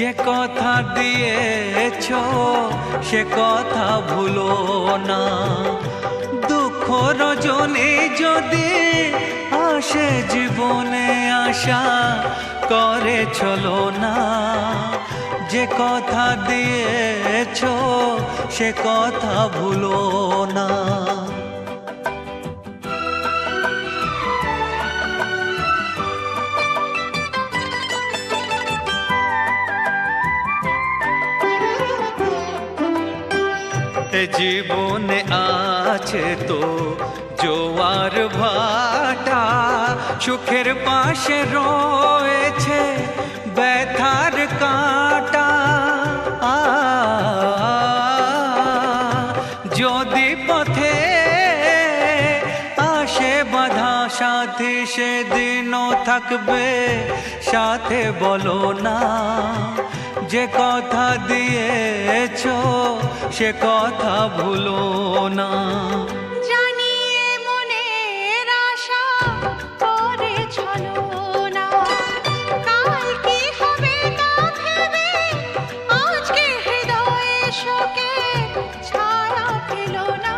যে কথা দিয়েছ সে কথা ভুলো না। দুঃখ রজনী যদি আসে জীবনে আশা করে চলো না। যে কথা দিয়েছ সে কথা ভুলো না। জীবনে আছে তো জোয়ার ভাটা, সুখের পাশে রয়েছে ব্যথার কাঁটা। যদি পথে আসে বাধা সাথী সেদিনও থাকবে সাথে, বলো না। যে কথা দিয়েছ সে কথা ভুলো না। জানিয়ে মনের আশা করে চলো না। কাল কি হবে তা ভেবে আজকে হৃদয়ে শোকে ছায়া ফেলো না।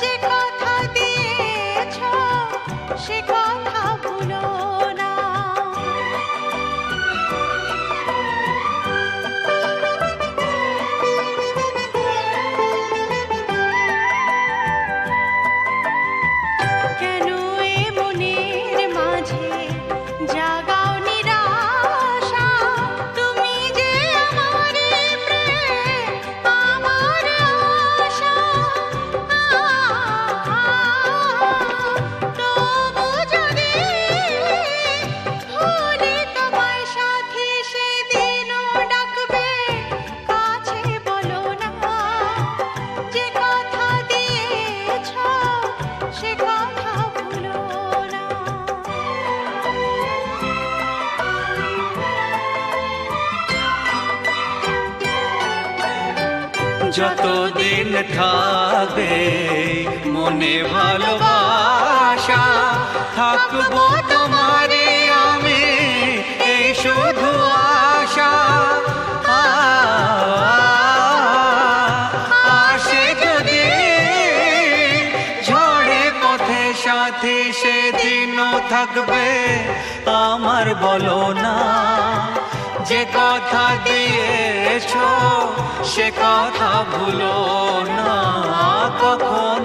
যে কথা দিয়েছ সে কথা ভুলো না। যতদিন থাকবে মনে ভালোবাসা, থাকবো তোমারে আমি এই শুধু আশা। আসে যদি ঝড়ে পথে সাথী সেদিনও থাকবে আমার, বলো না। যে কথা দিয়েছ সে কথা ভুলো না কখনো।